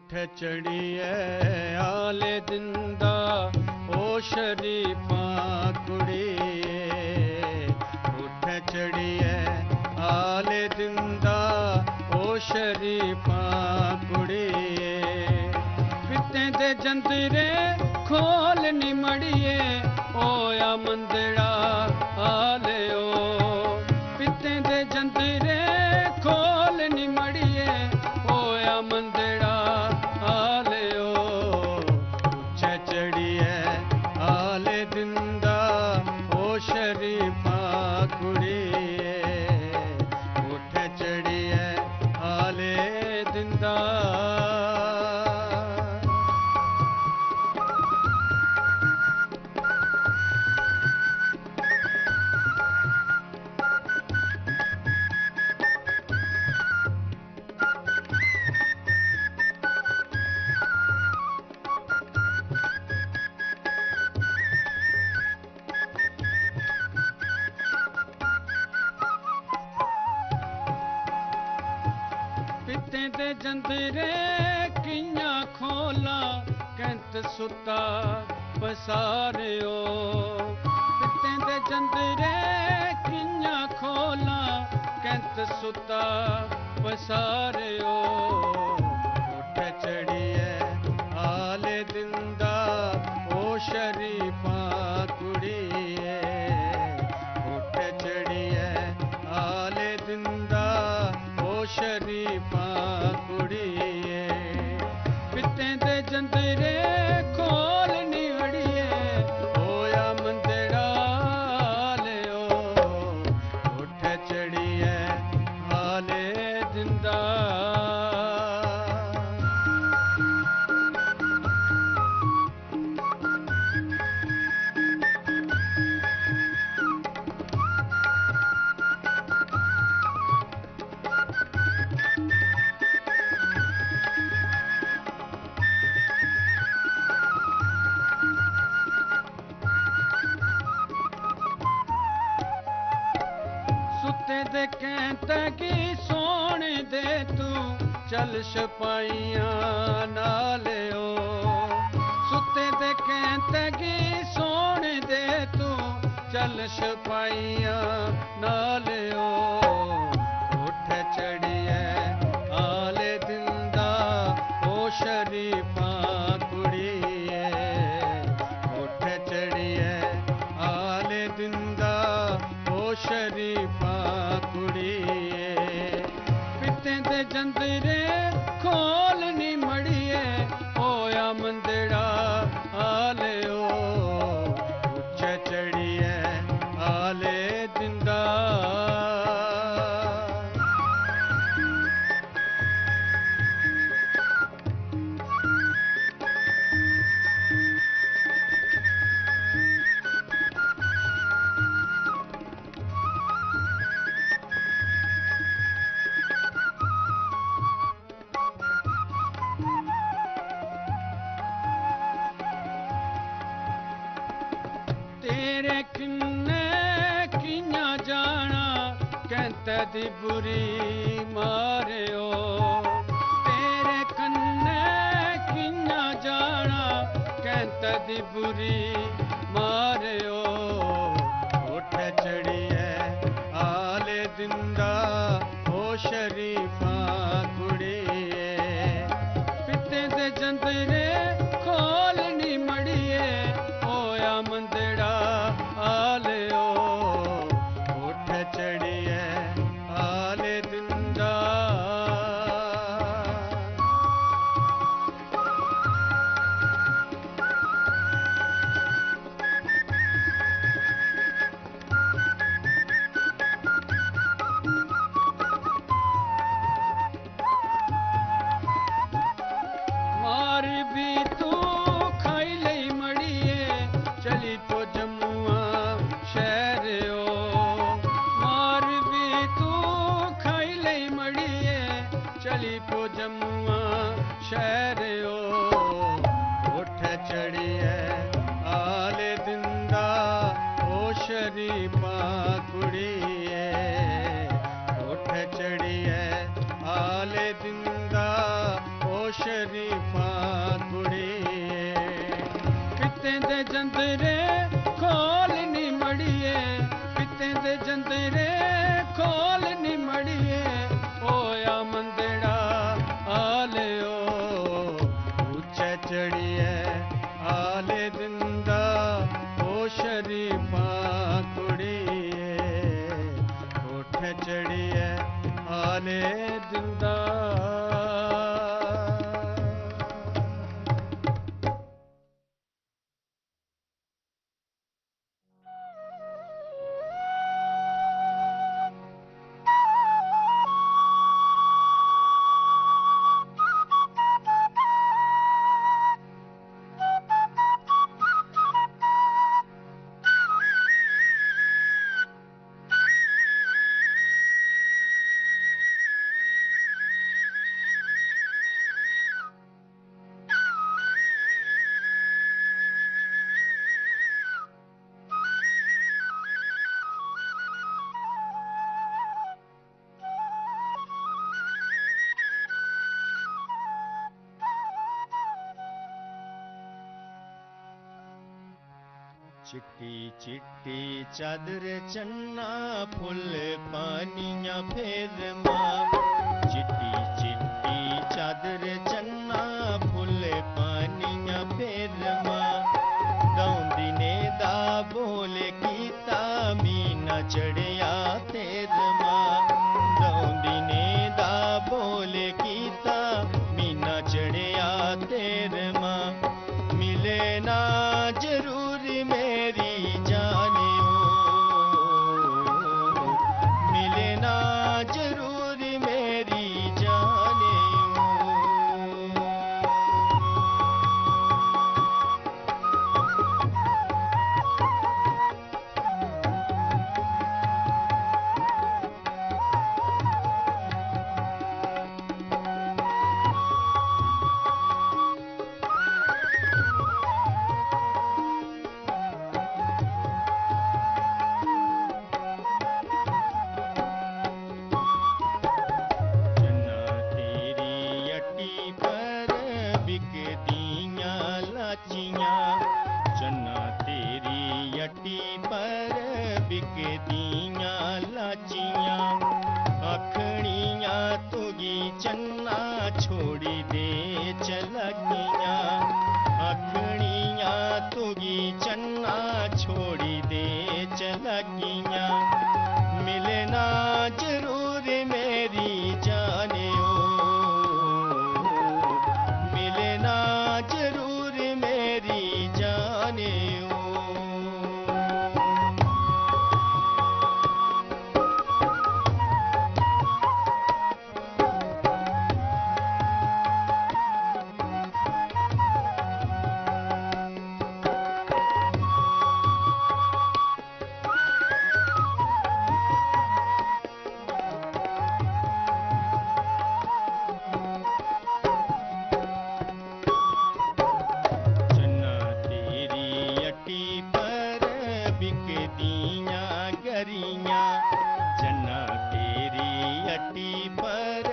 उठ चढ़िए आले दिंदा ओ शरीफा कुड़िए। उठ चढ़िए आले दिंदा ओ शरीफा कुड़िए। पिते दे जंदरे खोल नी मड़िए ओया मंदड़ा आले ओ। पिते दे जंदरे खोल नी मड़िए ओया मंदड़ा आले ओ। उच्च चढ़िए आले दिंदा ओ शरीफा कुड़िए। उठ चढ़िए आले दिंदा। पिते दे जंदरे कियां खोला कैंत सुता पसारियो। पिते दे जंदरे कियां खोला कैंत सुता पसारियो। उठ चढ़िए आले दिंदा ओ शरीफा कुड़िए। उठ चढ़िए आले दिंदा ओ शरीफा कुड़िए। पिते दे जंदरे खोल नी अड़िए होया मंदड़ा आले ओ। उठ चढ़िए आले दिंदा। सुते दे कहता कि सोने दे तू चल सिपाहियां नाले ओ। सुते दे कहता कि सोने दे तू चल सिपाहियां नाले ओ। उठ चढ़िए आले दिंदा ओ शरीफा कुड़िए। उठ चढ़िए आले दिंदा ओ शरीफा कुड़िए। पिते दे जंदरे खोल नी मड़िए होया मंदड़ा आले ओ। उच्च चढ़िए आले दिंदा। तेरे किन्ने कियां जाना कैंत दी बुरी मारियो। तेरे कन्ने कियां जाना कैंत दी बुरी मारियो। उठ चढ़िए आले दिंदा ओ शरीफा कुड़िए। पिते दे जंदरे खोल नी मड़िए होया मंदड़ा आले ओ। उठ चढ़िए आले दिंदा। मारी भी तू खाई लई मड़िए चली तो जम्मुआ शहर ओ। मार भी तू खाई लई मड़िए चली तो जम्मुआ शहर ओ। उठ चढ़िए आले दिंदा ओ शरीफा कुड़िए। उठ चढ़िए आले दिंदा ओ शरीफा जंतरे खोल नी मड़िए, पिते दे जंतरे खोल नी मड़िए, ओया मंदड़ा आलियो ऊंचे चढ़िए आले दिंदा ओ शरीफा कुड़िए, कोठे चढ़िए आले दिंदा। चिट्टी चिट्टी चादर चन्ना फुल पानिया फेर मां, चिट्टी चिट्टी चादर चन्ना फुल पानिया फेर मां, दौंदी ने दा बोले कीता मीना चढ़िया तेर मां, दौंदी ने दा बोले कीता मीना चढ़िया तेर मां, मिले ना जरूरी मेरी जानियो, मिले ना जरूरी मेरी जानियो। चन्ना तेरी अट्टी पर बिकदियां लाचियां, आखनियां तुगी चन्ना छोड़ी दे चलकियां, आखनियां तुगी चन्ना छोड़ी दे चलकियां, मिले ना जरूर मेरी जानियो, मिले ना जरूर मेरी जानियो। चन्ना तेरी अट्टी पर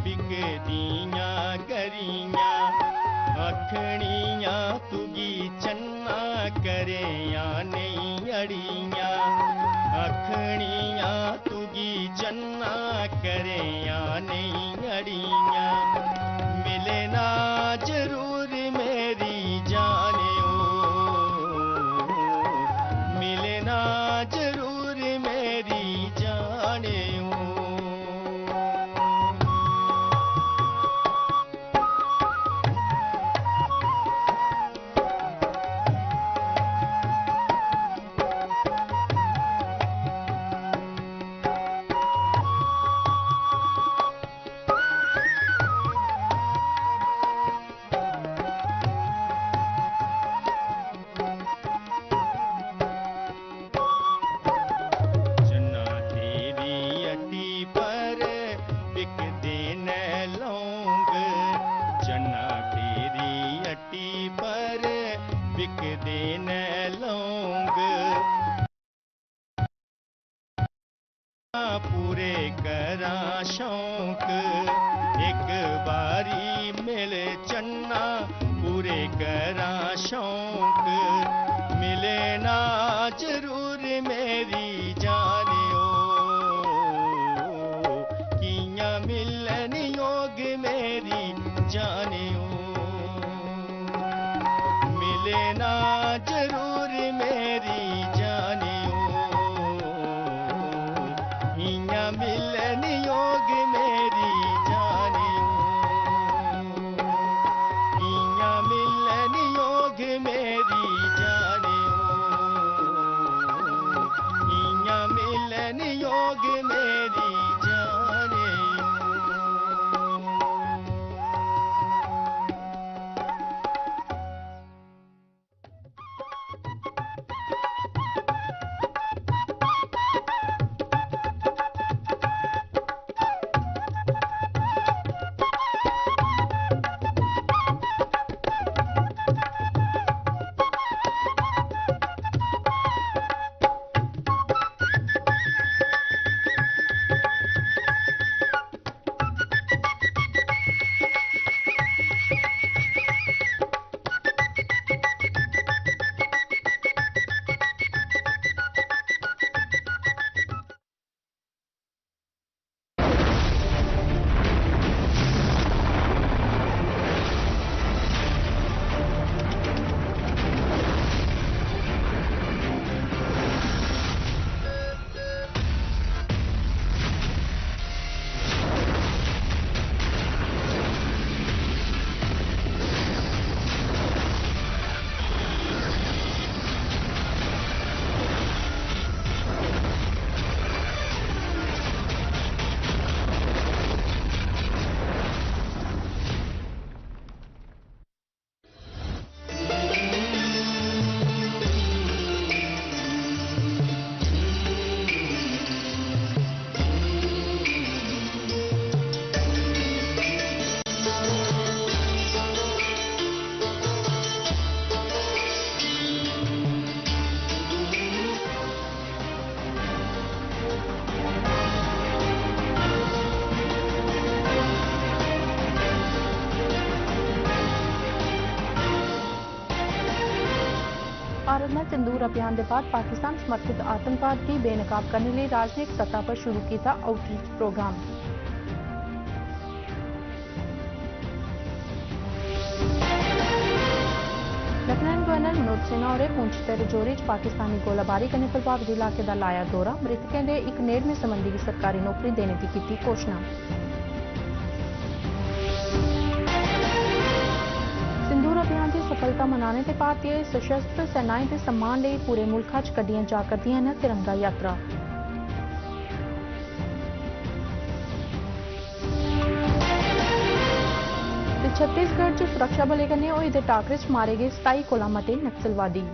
बिकदियां गरियां, आखनियां तुगी चन्ना करेया नहीं अड़ियां, आखनियां तुगी चन्ना करेया नहीं अड़ियां, मिले ना जरूर मेरी जानियो, मिले ना जरूर मेरी जानियो। पूरे करा शौक एक बारी मिल चन्ना, पूरे करा शौक मिल मेरी जानियो किया मिलन योग मेरी जानियो मिले ना जरूर मेरी जानियो किया मिलन योग मेरी जानियो किया मिलन योग मेरी जानियो किया मिलन योग मेरी जानियो भारत में सिंदूर अभियान के बाद पाकिस्तान समर्थित आतंकवाद की बेनकाब करने लिए राजनीतिक सतह पर शुरू किया outreach program. Lieutenant governor Manoj Sinha और पुंछ ते रजौरी च पाकिस्तानी गोलाबारी कन्नै प्रभावित इलाके का लाया दौरा। मृतकें के एक नेड़मे संबंधी की सरकारी नौकरी देने की की घोषणा। सिंदूर अभियान की सफलता मनाने के भारतीय सशस्त्र सेनाएं के सम्मान लिए पूरे मुल्क च कड्डियां जा करदियां न तिरंगा यात्रा। छत्तीसगढ़ च सुरक्षा बलें कन्नै होए दे टाकरे च मारे गए 27 कोला मते नक्सलवादी।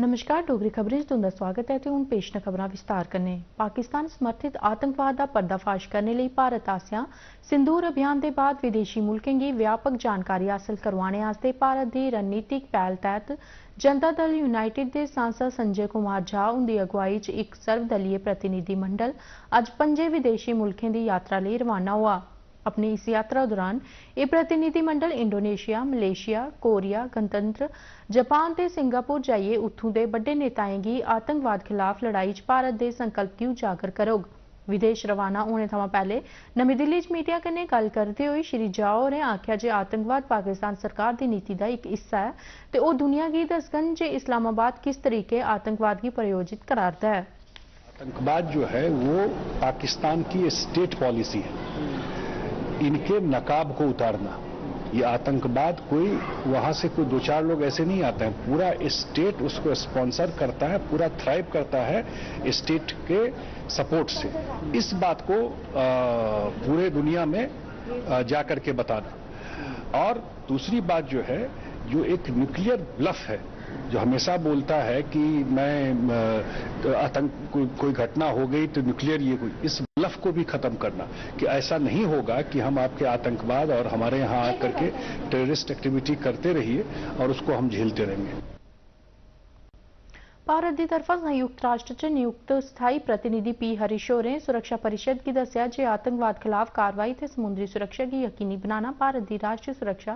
नमस्कार, डोगरी खबरें तुंदा स्वागत है। हुण पेश न खबरां विस्तार कन्नै। पाकिस्तान समर्थित आतंकवाद का पर्दाफाश करने लिए भारत आसेआ सिंदूर अभियान के बाद विदेशी मुल्कें की व्यापक जानकारी हासिल करवाने आस्ते भारत की रणनीतिक पहल तहत जनता दल यूनाइटेड के सांसद संजय कुमार झा उनकी अगुवाई च एक सर्वदलीय प्रतिनिधिमंडल अज 5 विदेशी मुल्कें की यात्रा लिए रवाना हुआ। अपनी इस यात्रा दौरान यह प्रतिनिधिमंडल इंडोनेशिया, मलेशिया, कोरिया, गणतंत्र, जापान ते सिंगापुर जाइए उत्थों के बड़े नेताएं की आतंकवाद खिलाफ लड़ाई च भारत के संकल्प की उजागर करोग। विदेश रवाना होने थमां पहले नमीं दिल्ली च मीडिया कन्नै गल करदे होए श्री झा होरें आख्या जे आतंकवाद पाकिस्तान सरकार की नीति का एक हिस्सा है ते ओह दुनिया की दसगन जे इस्लामाबाद किस तरीके आतंकवाद की प्रायोजित करारदा है। आतंकवाद जो है वो पाकिस्तान की स्टेट पॉलिसी है, इनके नकाब को उतारना। ये आतंकवाद कोई वहां से कोई 2-4 लोग ऐसे नहीं आते हैं, पूरा स्टेट उसको स्पॉन्सर करता है, पूरा थ्राइव करता है स्टेट के सपोर्ट से। इस बात को पूरे दुनिया में जाकर के बताना। और दूसरी बात जो है, जो एक न्यूक्लियर ब्लफ है, जो हमेशा बोलता है कि मैं आतंक कोई घटना हो गई तो न्यूक्लियर ये कोई, इस ब्लफ को भी खत्म करना कि ऐसा नहीं होगा कि हम आपके आतंकवाद और हमारे यहाँ आकर के टेररिस्ट एक्टिविटी करते रहिए और उसको हम झेलते रहेंगे। भारत की तरफा संयुक्त राष्ट्र च नियुक्त स्थाई प्रतिनिधि पी हरीश होरें सुरक्षा परिषद की दस्सिया जे आतंकवाद खिलाफ कार्रवाई ते समुद्री सुरक्षा की यकीनी बनाना भारत की राष्ट्रीय सुरक्षा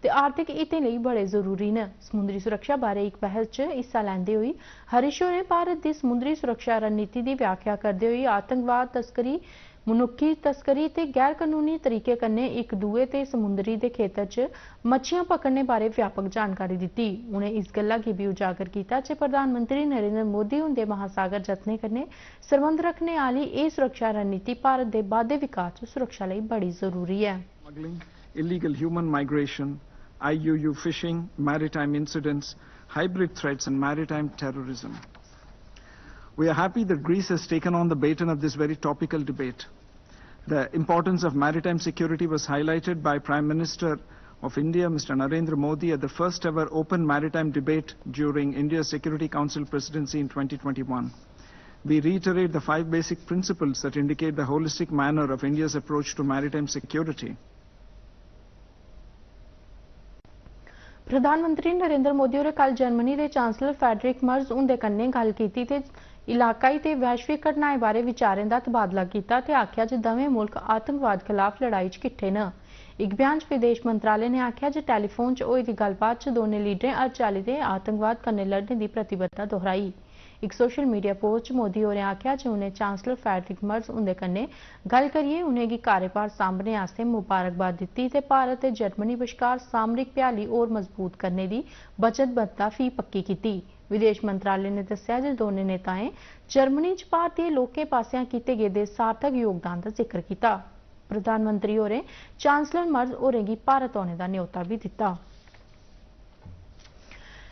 ते आर्थिक हितें लिए बड़े जरूरी न। समुद्री सुरक्षा बारे एक बहस च हिस्सा लैंदे होई हरीश होरें भारत की समुद्री सुरक्षा रणनीति की व्याख्या करते हुए आतंकवाद तस्करी मनुक्खी तस्करी ते गैर कानूनी तरीके कन्नै इक दूए ते समुद्री दे खेतर च मच्छियां पकड़ने बारे व्यापक जानकारी दी। उन्हें इस गल्ला गी भी उजागर किया जे प्रधानमंत्री नरेंद्र मोदी हुंदे महासागर जतनें कन्नै संबंध रखने आली एह सुरक्षा रणनीति भारत दे बाद्धे विकास च सुरक्षा लई बड़ी जरूरी है। Illegal human migration, IUU fishing, maritime incidents, hybrid threats and maritime terrorism. We are happy that Greece has taken on the baton of this very topical debate. The importance of maritime security was highlighted by Prime Minister of India, Mr. Narendra Modi, at the first ever open maritime debate during India's Security Council presidency in 2021. We reiterate the 5 basic principles that indicate the holistic manner of India's approach to maritime security. प्रधानमंत्री नरेंद्र मोदी होरें कल Germany के chancellor Friedrich Merz उंदे कन्नै गल कीती ते इलाकाई ते वैश्विक घटनाएं बारे विचारें दा तबादला किया ते आख्या जे दवें मुल्क आतंकवाद खिलाफ लड़ाई च किट्ठे न। एक बयान च विदेश मंत्रालय ने आख्या जे टेलीफोन च होई दी गलबात च दोनें लीडरें हर चाल्ली दे आतंकवाद कन्नै लड़ने की प्रतिबद्धता दोहराई। एक सोशल मीडिया पोस्ट च मोदी होरें आख्या जे उन्हें चांसलर फ्रेडरिक मर्ज उंदे कन्नै गल करियै उनेंगी कार्यभार सांभने आस्तै मुबारकबाद दित्ती ते भारत ते जर्मनी बश्कार सामरिक भ्याली होर मजबूत करने की वचनबद्धता फ्ही पक्की कीती। विदेश मंत्रालय ने दस्सिया जे दोनें नेताएं जर्मनी च भारतीय लोकें पासेआ कीते गेदे सार्थक योगदान का जिक्र किया। प्रधानमंत्री होरें चांसलर मर्ज होरें गी भारत औने का न्योता भी दिता।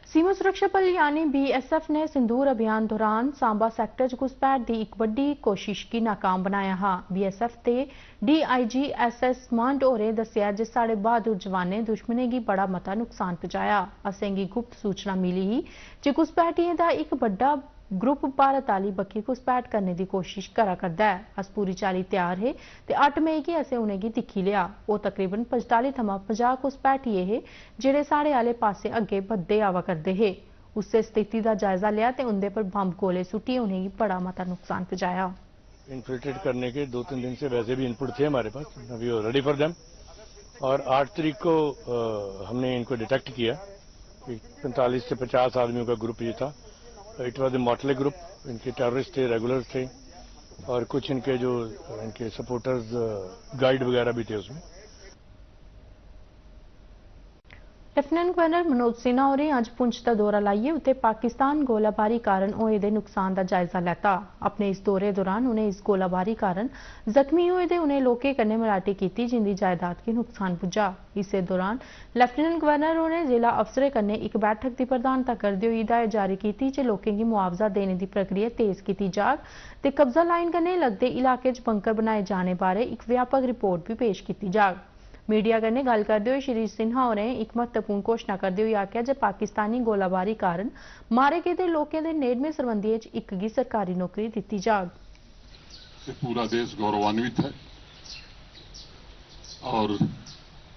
सीमा सुरक्षा बल यानी BSF ने सिंदूर अभियान दौरान सांबा सैक्टर च घुसपैठ की एक बड़ी कोशिश की नाकाम बनाया हा। BSF ते DIG SS मांड होरें दस्सिया जे साढ़े बहादुर जवानें दुश्मनें गी बड़ा मता नुकसान पहुंचाया। असेंगी गुप्त सूचना मिली ही जे घुसपैठियें दा एक बड़ा ग्रुप भारत आली बक्खी घुसपैठ करने की कोशिश करा करदा है। अस पूरी चाली तैयार हे ते 8 मई गी असें उनेंगी दिक्खी लिया। ओह तकरीबन 45 थमां 50 घुसपैठिये हे जेड़े साढ़े आले पासे अग्गे बधदे आवा करदे हे। उससे स्थिति का जायजा लिया ते उंदे पर बम्ब गोले सुट्टिए उन्हेंगी बड़ा मता नुकसान पहुंचाया। इन्फिल्ट्रेट करने के 2-3 दिन से वैसे भी इनपुट थे हमारे पास, अभी वो रेडी फॉर देम। और 8 तारीख को हमने इनको डिटेक्ट किया। 45 से 50 आदमियों का ग्रुप ये था। It was a motley group. इनके टेररिस्ट थे, रेगुलर थे और कुछ इनके जो इनके सपोर्टर्स गाइड वगैरह भी थे उसमें। लेफ्टिनेंट गवर्नर मनोज सिन्हा होरें अज पुंछ का दौरा लाइए उत्थे पाकिस्तान गोलाबारी कारण होए दे नुकसान का जायजा लैता। अपने इस दौरे दौरान उन्हें इस गोलाबारी कारण जख्मी होए दे उन्हें लोकें कन्नै मलाटी की जिंदी जायदाद गी नुकसान पुज्जा। इस दौरान लेफ्टिनेंट गवर्नर होरें जिला अफसरें कन्नै एक बैठक की प्रधानता करदे होई हिदायत जारी की जे लोकें गी मुआवजा देने की प्रक्रिया तेज की जाग ते कब्जा लाइन कन्नै लगदे इलाके च बंकर बनाए जाने बारे एक व्यापक रिपोर्ट भी पेश की जाग। मीडिया कन्नै गल करदे होई श्री सिन्हा होरें एक महत्वपूर्ण घोषणा करदे होई आख्या जे पाकिस्तानी गोलाबारी कारण मारे गेदे लोकें दे नेड़मे सरबंधियें च इक गी सरकारी नौकरी दित्ती जाग। पूरा देश गौरवान्वित है और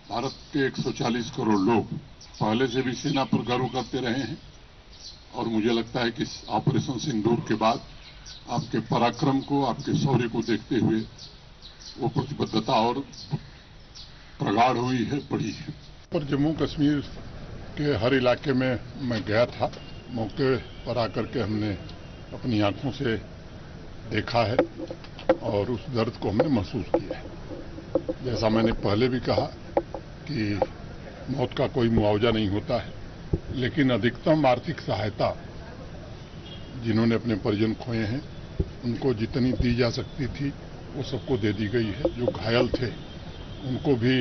भारत के 140 करोड़ लोग पहले से भी सेना पर गर्व करते रहे हैं और मुझे लगता है कि ऑपरेशन सिंदूर के बाद आपके पराक्रम को, आपके शौर्य को देखते हुए वो प्रतिबद्धता और प्रगाढ़ हुई है, बढ़ी है। पर जम्मू कश्मीर के हर इलाके में मैं गया था। मौके पर आकर के हमने अपनी आंखों से देखा है और उस दर्द को हमने महसूस किया है। जैसा मैंने पहले भी कहा कि मौत का कोई मुआवजा नहीं होता है, लेकिन अधिकतम आर्थिक सहायता जिन्होंने अपने परिजन खोए हैं उनको जितनी दी जा सकती थी वो सबको दे दी गई है। जो घायल थे उनको भी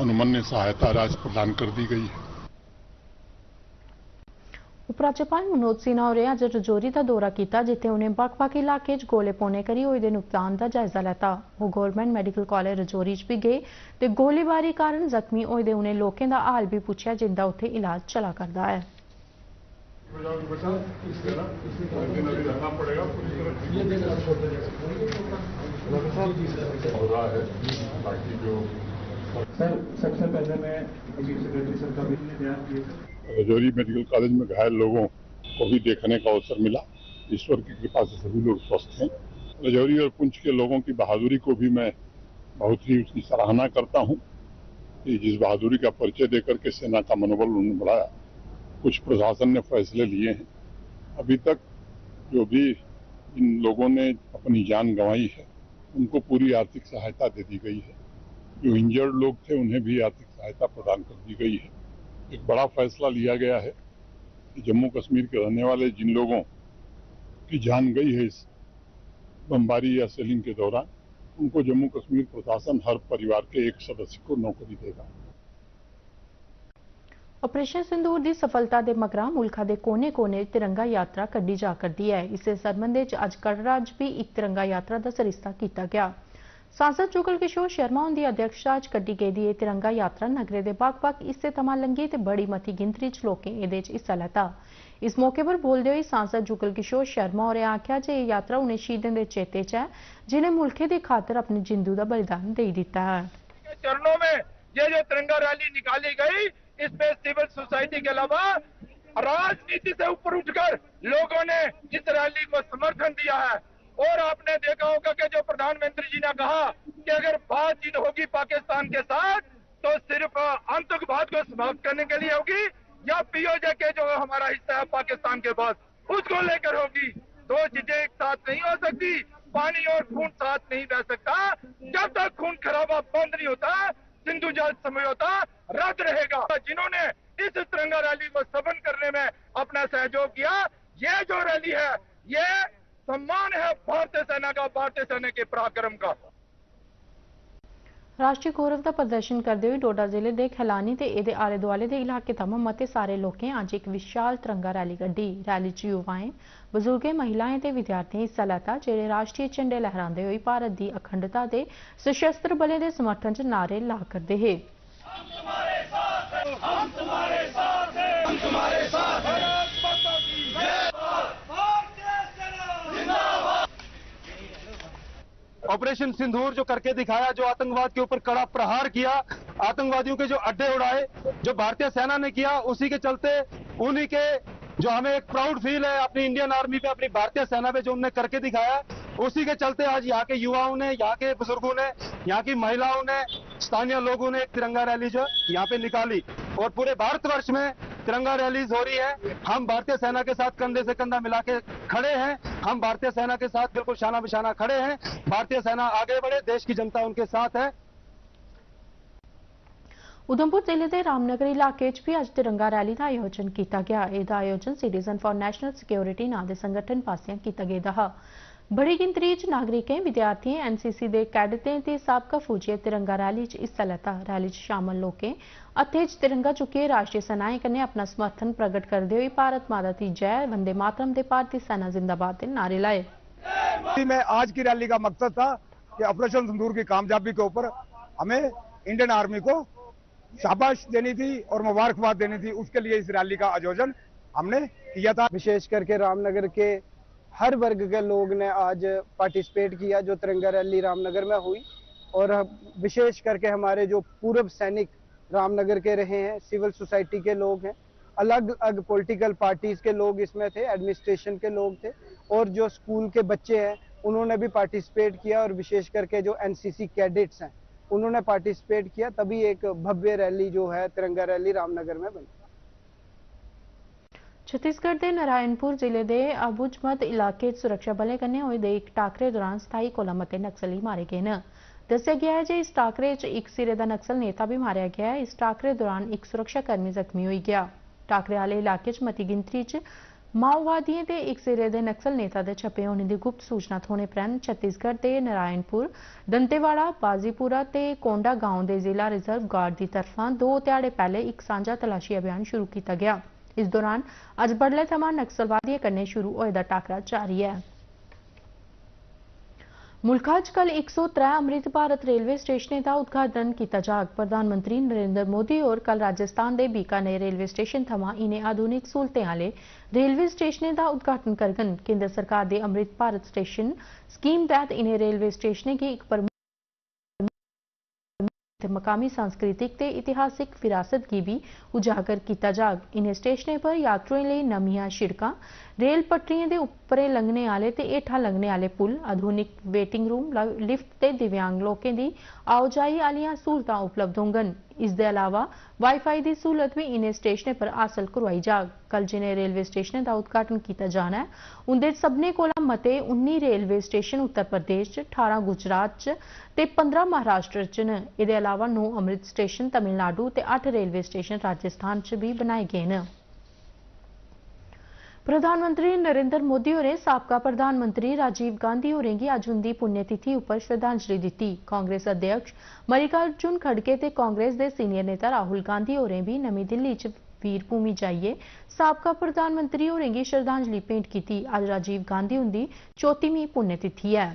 अनुमन्य सहायता राशि प्रदान कर दी गई है। उपराज्यपाल मनोज सिन्हा होरें अज रजौरी का दौरा किया जिथे उन्हें बक्ख-बक्ख इलाके च गोले पौने करी होए दे नुकसान का जायजा लैता। वो गवर्नमेंट मैडिकल कॉलेज रजौरी च भी गए ते गोलीबारी कारण जख्मी होए दे उन्हें लोकें का हाल भी पुछया जिंदा उत्थे इलाज चला करदा है। सबसे पहले मैं रजौरी मेडिकल कॉलेज में घायल लोगों को भी देखने का अवसर मिला। ईश्वर की कृपा से सभी लोग स्वस्थ हैं। राजौरी और पुंछ के लोगों की बहादुरी को भी मैं बहुत ही उसकी सराहना करता हूं कि जिस बहादुरी का परिचय देकर के सेना का मनोबल उन्होंने बढ़ाया। कुछ प्रशासन ने फैसले लिए हैं। अभी तक जो भी इन लोगों ने अपनी जान गंवाई है उनको पूरी आर्थिक सहायता दे दी गई है। जो इंजर्ड लोग थे उन्हें भी आर्थिक सहायता प्रदान कर दी गई है। एक बड़ा फैसला लिया गया है कि जम्मू कश्मीर के रहने वाले जिन लोगों की जान गई है इस बमबारी या सेलिंग के दौरान, उनको जम्मू कश्मीर प्रशासन हर परिवार के एक सदस्य को नौकरी देगा। ਆਪਰੇਸ਼ਨ ਸਿੰਦੂਰ ਦੀ ਸਫਲਤਾ ਦੇ ਮਗਰਾ ਮੁਲਕਾਂ ਦੇ ਕੋਨੇ-ਕੋਨੇ ਤਿਰੰਗਾ ਯਾਤਰਾ ਕੱਢੀ ਜਾ ਕਰਦੀ ਹੈ। ਇਸੇ ਸੰਬੰਧ ਵਿੱਚ ਅੱਜ ਕਟੜਾ 'ਚ ਵੀ ਇੱਕ ਤਿਰੰਗਾ ਯਾਤਰਾ ਦਾ ਸਰਿਸਤਾ ਕੀਤਾ ਗਿਆ। सांसद जुगल किशोर शर्मा उनकी अध्यक्षता च कड्ढी गेदी एह् तिरंगा यात्रा नगरे दे बक्ख-बक्ख हिस्से थमां लंघी ते बड़ी मती गिनतरी च लोकें एह्दे च हिस्सा लैता। इस मौके पर बोलदे होई सांसद जुगल किशोर शर्मा होरें आख्या जे एह् यात्रा उनें शहीदें दे चेते च है जिन्हें मुल्कै दी खातर अपनी जिंदू दा बलिदान देई दित्ता है। चरणों में ये जो तिरंगा रैली निकाली गई, इसमें सिविल सोसाइटी के अलावा राजनीति से ऊपर उठकर लोगों ने इस रैली को समर्थन दिया है। और आपने देखा होगा कि जो प्रधानमंत्री जी ने कहा कि अगर बातचीत होगी पाकिस्तान के साथ तो सिर्फ आतंकवाद को समाप्त करने के लिए होगी या पीओजे के जो हमारा हिस्सा है पाकिस्तान के बाद उसको लेकर होगी। दो चीजें एक साथ नहीं हो सकती। पानी और खून साथ नहीं रह सकता। जब तक खून खराबा बंद नहीं होता, सिंधु जल समझौता रद्द रहेगा। जिन्होंने इस तिरंगा रैली को सफल करने में अपना सहयोग किया, ये जो रैली है ये सम्मान है भारतीय सेना का, भारतीय सेना के पराक्रम का। राष्ट्रीय गौरव का प्रदर्शन करते हुए डोडा जिले के खैलानी ते इहदे आले दुआले दे इलाके थमां मते सारे लोकें अज एक विशाल तिरंगा रैली कड्ढी। रैली च युवाएं, बजुर्गें, महिलाएं ते विद्यार्थियों हिस्सा लैता जेहड़े राष्ट्रीय झंडे लहरांदे होई भारत दी अखंडता दे सशस्त्र बलें दे समर्थन च नारे ला करदे हे। ऑपरेशन सिंदूर जो करके दिखाया, जो आतंकवाद के ऊपर कड़ा प्रहार किया, आतंकवादियों के जो अड्डे उड़ाए, जो भारतीय सेना ने किया, उसी के चलते उन्हीं के जो हमें एक प्राउड फील है अपनी इंडियन आर्मी पे, अपनी भारतीय सेना पे जो उन्होंने करके दिखाया, उसी के चलते आज यहाँ के युवाओं ने, यहाँ के बुजुर्गों ने, यहाँ की महिलाओं ने, स्थानीय लोगों ने एक तिरंगा रैली जो यहाँ पे निकाली और पूरे भारतवर्ष में तिरंगा रैलीज हो रही है। हम भारतीय सेना के साथ कंधे से कंधा मिला के खड़े हैं। हम भारतीय सेना के साथ बिल्कुल शाना बिशाना खड़े हैं। भारतीय सेना आगे बढ़े, देश की जनता उनके साथ है। उधमपुर जिले के रामनगर इलाके च भी अज तिरंगा रैली का आयोजन किया गया। इसका आयोजन सिटीजन फॉर नैशनल सिक्योरिटी नां दे संगठन पासियां किया गया हा। बड़ी गिनतरी च नागरिकें, विद्यार्थियों, एनसीसी के कैडेटें ते साबका फौजियें तिरंगा रैली च हिस्सा लैता। रैली च शामिल लोकें हत्थें च तिरंगा चुकिए राष्ट्रीय सेनाएं कन्नै अपना समर्थन प्रगट करते हुए भारत माता की जय, वंदे मातरम ते भारतीय सेना जिंदाबाद के नारे लाए। में आज की रैली का मकसद था कि ऑपरेशन सिंदूर की कामयाबी के ऊपर हमें इंडियन आर्मी को शाबाश देनी थी और मुबारकबाद देनी थी। उसके लिए इस रैली का आयोजन हमने किया था। विशेष करके रामनगर के हर वर्ग के लोग ने आज पार्टिसिपेट किया जो तिरंगा रैली रामनगर में हुई। और विशेष करके हमारे जो पूर्व सैनिक रामनगर के रहे हैं, सिविल सोसाइटी के लोग हैं, अलग अलग पॉलिटिकल पार्टीज के लोग इसमें थे, एडमिनिस्ट्रेशन के लोग थे और जो स्कूल के बच्चे हैं उन्होंने भी पार्टिसिपेट किया और विशेष करके जो एनसीसी कैडेट्स हैं उन्होंने पार्टिसिपेट किया। तभी एक भव्य रैली जो है तिरंगा रैली रामनगर में बनी। छत्तीसगढ़ के नारायणपुर जिले के अबुझमत इलाके सुरक्षा बलें कन्नै होए दे एक टाकरे दौरान 27 कोला मते नक्सली मारे गए हैं। दस्सिया गया है कि इस टाकरे च एक सिरे का नक्सल नेता भी मारा गया है। इस टाकरे दौरान एक सुरक्षाकर्मी जख्मी हो गया। टाकरे वाले इलाके च मती गिनतरी च माओवादियों के एक सिरे के नक्सल नेता के छपे होने की गुप्त सूचना थ्होने परैंत छत्तीसगढ़ के नारायणपुर, दंतेवाड़ा, बाजीपुरा ते कोंडा गांव के जिला रिजर्व गार्ड की तरफा 2 ध्याड़े पहले एक सांझा तलाशी अभियान शुरू किया गया। इस दौरान अज बडले थमां नक्सलवादियों कन्नै शुरू होए दा टाकरा जारी है। मुल्का च कल 103 अमृत भारत रेलवे स्टेशनें का उद्घाटन किया जाग। प्रधानमंत्री नरेंद्र मोदी और कल राजस्थान के बीकानेर रेलवे स्टेशन थमां इन्हें आधुनिक सहूलतें वाले रेलवे स्टेशनें का उद्घाटन करगन। केंद्र सरकार के अमृत भारत स्टेशन स्कीम तहत इन्हें रेलवे स्टेशनें की एक प्रमुख ते मकामी सांस्कृतिक ते इतिहासिक विरासत की भी उजागर किया जाग। इन्हें स्टेशनें पर यात्रुओं लिए नमियां शिड़कां, रेल पटरियों के उपरे लंघने वाले ते हेठा लंघने वाले पुल, आधुनिक वेटिंग रूम, लिफ्ट ते दिव्यांग लोगों की आओजाई आलियां सहूलतां उपलब्ध होंगन। इसके अलावा वाईफाई की सहूलत भी इन्हें स्टेशनें पर हासिल करवाई जाग। कल जिन्हें रेलवे स्टेशनें का उद्घाटन किया जाना है, उंदे सभनें कोला मते 19 रेलवे स्टेशन उत्तर प्रदेश च, 18 गुजरात च ते 15 महाराष्ट्र च न। इहदे अलावा 9 अमृत स्टेशन तमिलनाडु ते 8 रेलवे स्टेशन राजस्थान च भी बनाए गए न। प्रधानमंत्री नरेंद्र मोदी होरें साबका प्रधानमंत्री राजीव गांधी होरें गी अज्ज उंदी पुण्यतिथि उप्पर श्रद्धांजलि दित्ती। कांग्रेस अध्यक्ष मल्लिकार्जुन खड़गे ते कांग्रेस दे सीनियर नेता राहुल गांधी होरें भी नमीं दिल्ली च वीर भूमि जाइए साबका प्रधानमंत्री होरें गी श्रद्धांजलि भेंट की। अज्ज राजीव गांधी उंदी 34वीं पुण्यतिथि है।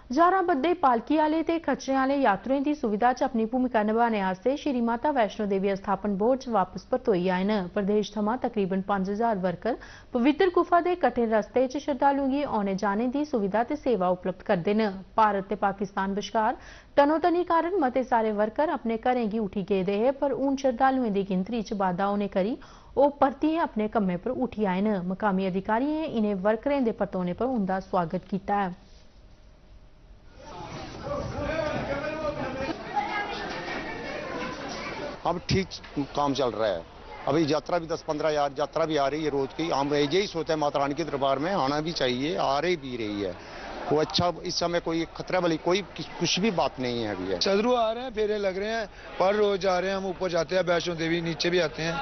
जारा बद्दे पालकी आले ते खच्चरें आले यात्रुएं की सुविधा च अपनी भूमिका निभाने आस्ते श्री माता वैष्णो देवी अस्थापन बोर्ड च वापस परतोई आए न। प्रदेश थमां तकरीबन 5000 वर्कर पवित्र गुफा दे कठिन रस्ते च श्रद्धालुओं गी औने जाने की सुविधा ते सेवा उपलब्ध करदे न। भारत ते पाकिस्तान बश्कार तनोतनी कारण मते सारे वर्कर अपने घरें गी उठी गेदे हे, पर हून श्रद्धालुओं की गिनतरी च बाद्धा होने करी ओह परतियै अपने कम्में पर उठी आए न। मकामी अधिकारियों इन्हें वर्करें दे परतोने पर उंदा स्वागत किया है। अब ठीक काम चल रहा है। अभी यात्रा भी 10-15 यात्रा भी आ रही है रोज की। हम यही सोचते हैं माता रानी के दरबार में आना भी चाहिए, आ रही भी रही है वो अच्छा। इस समय कोई खतरा वाली कोई कुछ भी बात नहीं है अभी। श्रद्धालु आ रहे हैं, फेरे लग रहे हैं, पर रोज जा रहे हैं। हम ऊपर जाते हैं वैष्णो देवी, नीचे भी आते हैं।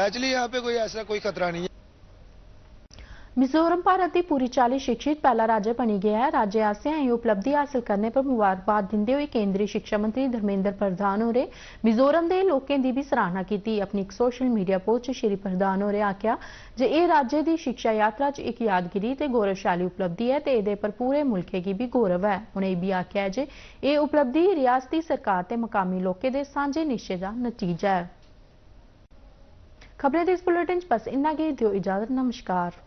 एक्चुअली यहाँ पे कोई ऐसा कोई खतरा नहीं है। मिजोरम भारत की पूरी चाली शिक्षित पहला राज्य बनी गया है। राज्य आसेया यह उपलब्धि हासिल करने पर मुबारकबाद दिंदे हुए केंद्रीय शिक्षा मंत्री धर्मेंद्र प्रधान होरें मिजोरम के लोगों की भी सराहना की। अपनी एक social media post Shri Pradhan होरें आख्या जे यह राज्य की शिक्षा यात्रा च एक यादगिरी ते गौरवशाली उपलब्धि है ते इहदे पर पूरे मुल्के की भी गौरव है। उन्हें भी आख्या जे यह उपलब्धि रियासती सरकार ते मकामी लोगों के सांझे निश्चय का नतीजा है। खबरें इस बुलेटिन बस इन्ना गै। दियो इजाजत। नमस्कार।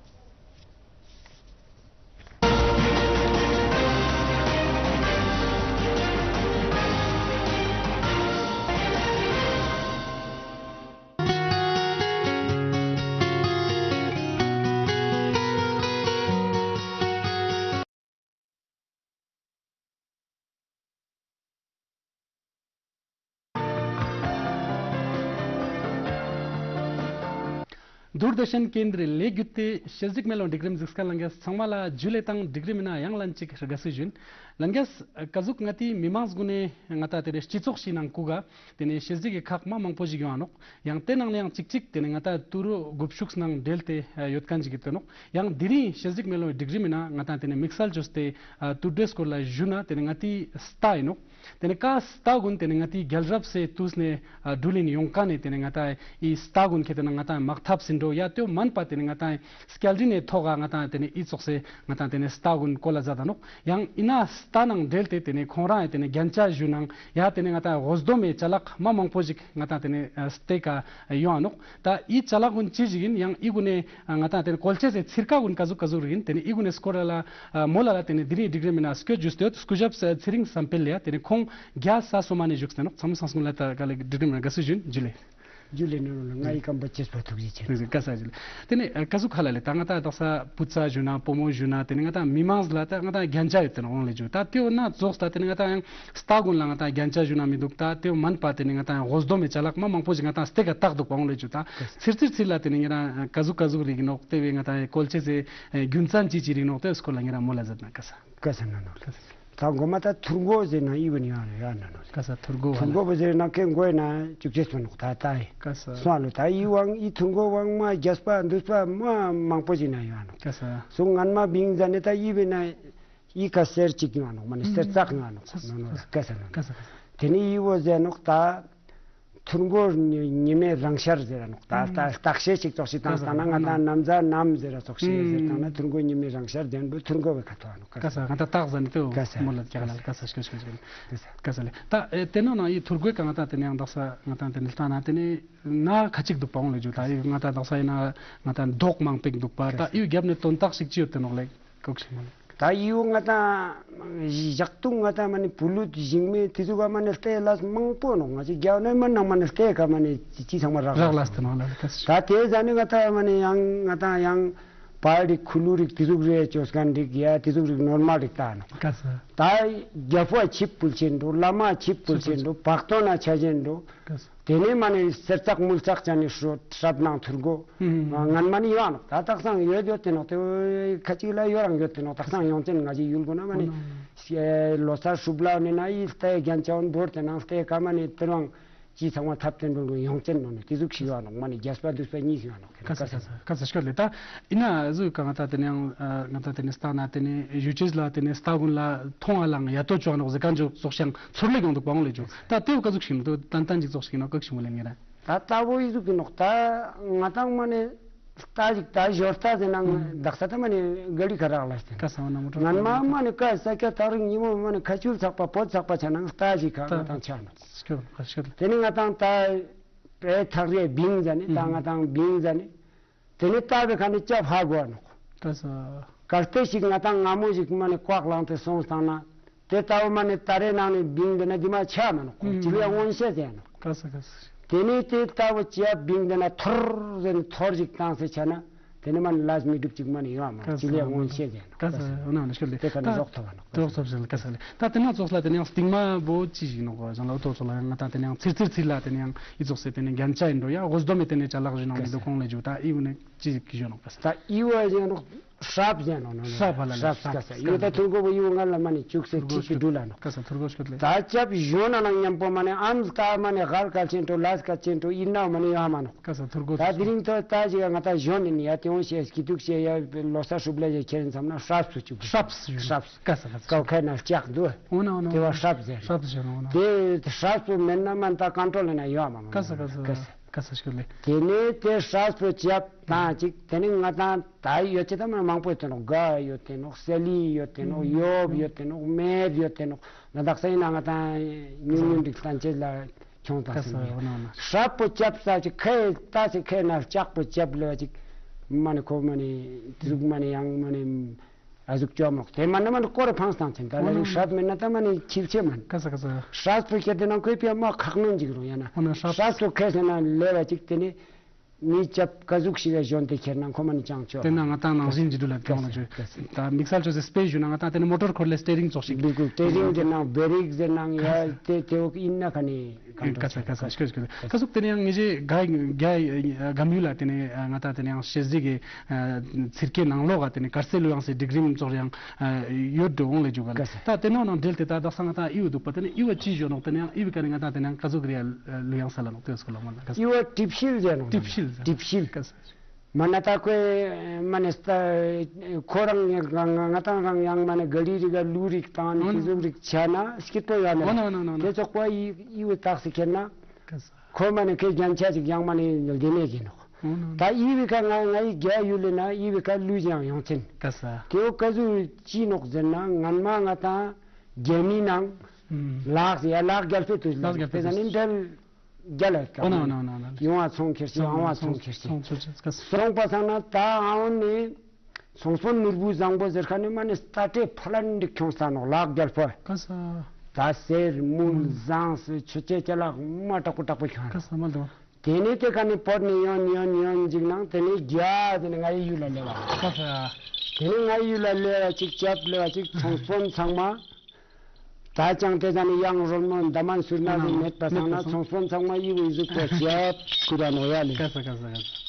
दूरदर्शन केंद्र लेगुते शेजिक मेलों डिग्री में जिसका लंग्यास संवाला जुले तंग डिग्री में ना यांग लंचिक रगसुजुन लंग्यास कजुक ngati मिमांस गुने ngata तेरे चिचोक सिनांग कुगा तेने शेजिक के खाक मा मंगपोजी गवानोक yang tenang yang चिक तेने ngata turu गुपशुक्स नंग डेलते योतकान जिगितनोक yang diri शेजिक मेलों डिग्री में ना ngata तेने मिक्सल जोस्ते तुड्रेस को ला जुना तेने ngati स्टाइनोक तेने का स्टागुन तेने ngati गैलरब से तुसने डुलिन योंकाने तेने ngata ई स्टागुन के तेने ngata मक्थाप सिंडो या त्यो मन पाते ने ngata स्केलजिने थोगा ngata तेने ई चोकसे ngata तेने स्टागुन Cola जादानोक yang ina stanang delte tene khora tene gyancha junang ya tene ngata gozdo me chalak ma mangpojik ngata tene steka yoanok ta I chalagun chijigin yang igune ngata tene kolche se cirka gun kazu kazurgin tene igune skorala molala tene diri degree mena ske justot skujab siring sampelya tene khong gas sa somane jukstenok samsangula ta gale degree mena gasujun jule जुले ngai kam bachches pathugi che kasa jule tene kazu khalale tangata dasa putsa juna pomo juna tene ngata mimans la ta ngata gyancha yetno onle ju ta tyo na zosta tene ngata stagun la ngata gyancha juna midukta tyo man pa tene ngata gozdo me chalak ma mangpoji ngata steka tak duk onle ju ta sirchir sila tene ngira kazu kazu ri ginok te ngata kolche se gyunsan chi chi ri nok te skola ngira mola zatna kasa kasa no Tangomata Turgo Zena even Yana. Casa Turgo Zena can go na Chukesman Tatai. Casa Swallow Taiwan, Itungo, one my Jasper and Duspa, Mampozina Yana. Casa Sunganma being Zaneta even Ika Serchikiano, Minister Sakano, Casa. Teni was a nocta. Turgo Nime Rangshar Zerano, Taxi Toxitan, Namza, Nam Zera Toxi, Turgo Nime Rangshar, then Turgo Catano. Casa, and the Tarzan too, Molat Casale. Tenona, Turgo Canata, Nandasa, Natanteltana, Na Kachik the Pong, Jutai, Nata Dosana, Natan Dogman Pig Dupata, you gave me ton toxic children like Coxim. 다 이용하다 약동하다 많이 불루 지금에 뒤주가 많이 스테라스 멍포노 가지 겨우는 나만 스테가 많이 지상마라 다 대자는 같아 많이 양하다 양 바리 쿨루릭 뒤주그레 조스간디기야 뒤주그릭 노멀릭다노 다 겨포 칩불친도 라마 칩불친도 박도나 차진도 되네 많이 살짝 물짝 자니 샵낭 들고 만만이 요안 다 딱상 여되었대노 같이라 요랑 여되노 딱상 용진 가지 율고나 많이 로사 슈블라니나 이스테 간차온 보르테나 스테 가만이 들왕 지상화 탑된 거 용진 뒤죽시와노 많이 자스바드스페 니시와노 kaza shkole ta ina zu ka ngata tenyang ngata tenistana tene yuchizla tene stagunla thongalang ya to chwana ze kanjo sokshyang chorle gong bang lejo ta teu ka zukshin to tantan ji sokshin no kakshim len ngira ta tawo izu ki nokta ngatang mane stajik ta jorta denang daksata mane gadi khara laste kasana motor nan ma mane ka sakya taring nimo mane khachul sakpa pot sakpa chanang stajik ka ngatang chana shkole tene ngatang ta pe thagre bing jane ta ngatang bing jane tene tabe khani chap hagwan kasa kaste sig ngatang ngamu sig mane kwak langte somstana te taw mane tare nani bing dena dima cha man ko chiliya wonse jana kasa tene te taw chia bing dena thor zen thor jik tang se chana tene man lazmi duk jik mane yama chiliya wonse jana kasa ona nashkole te kana zokta wan to sobsel kasale ta tene zoksla tene stigma bo chi no ko jana to chola ngata tene tsir tsila tene izokse tene gancha indo ya gozdome tene chala jino do kon le juta iune chi ki jono kasa ta iwa jeno shap jeno no shap kasa yuta turgo bo yu ngala mane chukse chi dulano kasa turgo shkotle ta chap jona nang nyampo mane am ta mane gal ka cento las ka cento inna mane yamano kasa turgo ta dirin to ta ji ngata joni ni ati on she skituk she ya losa shuble je chen samna shap su shap kasa ka kana chak do ona te wa shap jeno ona te shap menna man ta control na yamano kasa shkotle tene te shap chap ta chi tene ngata ta yocheta man mangpo teno ga yoteno seli yoteno yob yoteno med yoteno na daksai na ngata nyun dik tanche la chonta shap chap sa chi khe ta chi khe na chak chap le chi mane ko mane drug mane yang mane azuk chomok te man man ko phang stang chen ta le shap men na ta mane chilche man kasa shap ke de ko pya ma khaknon jigro yana shap ko khe na le chi tene ni chap kazuk shiga jonte kherna komani changcho tena ngata na zin jidula kona jo ta mixal jo space jo ngata tena motor khorle steering choshik biku steering de na berik de na ya te inna khani kasa shkes kasuk tena yang je gai gamula tena ngata tena shezige cirke nanglo ga tena karselo yang se degree chor yang yodo onle jo ta tena no delte ta da sangata iu du patene iu chi jo no tena iu kan ngata tena kazuk real lu yang sala no tes ko lamana iu tipshil je no tipshil manata ko manesta korang ngata yang mane gadi riga lurik tan kizubrik chana skito ya no ke ko iu taxi kenna ko mane ke jancha ji yang mane dene gino ta iwi ka ngai gya yulena iwi ka lujang yongchen kasa ke kazu chinok zenna nganma ngata gemi nang lag ya lag galfe tu pezanin del galak no yuwa song kirsi awa song kirsi song pasana ta aoni songson nurbu zangbo zerkhane mane state phalan dik khonsano lag galfo kasa ta ser mul zans chuche chala mata kuta pekhan kasa maldo tene te kane porni yon jignang tene gya tene ngai yula lewa kasa tene ngai yula lewa chik chap lewa chik songson sangma ta chang te jani yang rolmon daman surna net pasana songson sangma yu izu ko chap kurano yali kasa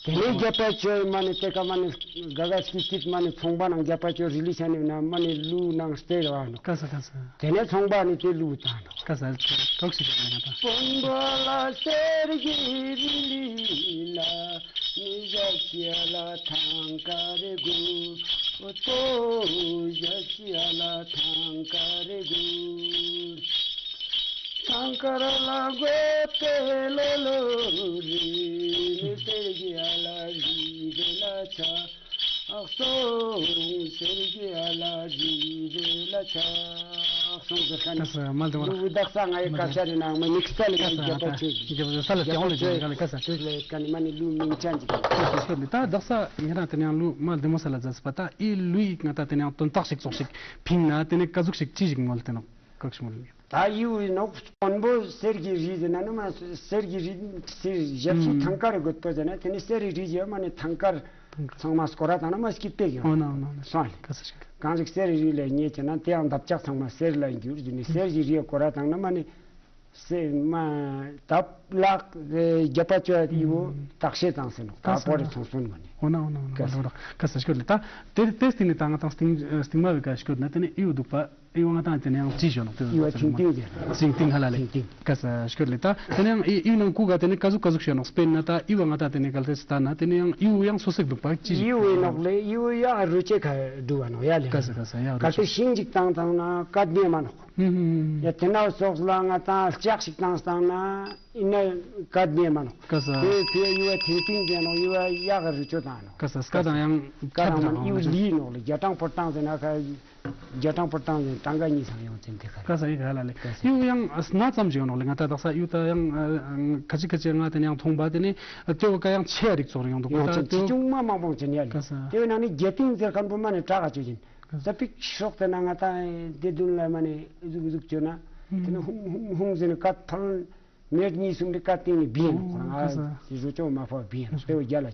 tene gapa cho mane te ka mane gaga skit mane chongba nang gapa cho release ani na mane lu nang stay rawano kasa tene chongba ni te lu ta kasa toxic ngata pondola sergi lila niga chiala thankare gu oto jachiala thankare gu thankara lagote lolo ri sergi ala jivela cha akso sergi ala jivela cha kasa mal de wala lu dak sang ay kasari na ma nixtal ga japa che jaba sala te on le kasa kan mani lu min chanji ta daksa ngara tene lu mal de masala za spata i lui ngata tene ton taxik soxik pingna tene kazuk sik chijik mol tene kakshmol ta yu no konbo sergi rizna no ma sergi rid japsi thankar gotto jana tene sergi rizya mane thankar 상마스 거라다나 마스키 빼기. 산. 간직 세리를 니에잖아. 대한 답작 상마 세리라인 기르지니 세리리에 거라다나 마니 세마 답락 자파쳐 이고 tak시 당선. 다버리 손손 마니. 오나 가서 시켰다. 테스팅이 당한 스팅마 가시켰나 테네 이우두파 이왕ata tene ang tijon iwa ting halale kasa shkoleta tene ang iunang kuga tene kazuk shano spain nata iwangata tene kaltestan na tene ang iu yang sosek dupa chi iu nokle iu ya ruche ka duano ya le kasa ya ka te shingjik tang na kadne mano ya tena soxla ngata chak tang na ina kadne mano kasa te iu ting gano iu ya ruche tano kasa skada yang kadang iu li no le jatang portang tena ka jatang portang tangani sang chen te kasa i halale yu yang asna cham jino le ngata daksa yu ta yang kachi nga te yang thongba de ni to ka yang cherik chor yang do ta chung ma bong chen ya te na ni getting zer kan bo mane ta ga chujin zapik shok te na ngata de dun la mane zug chona te na hung zen ka thal net ni sum de ka ti ni bien ko nga ji zo cho ma fa bien te jala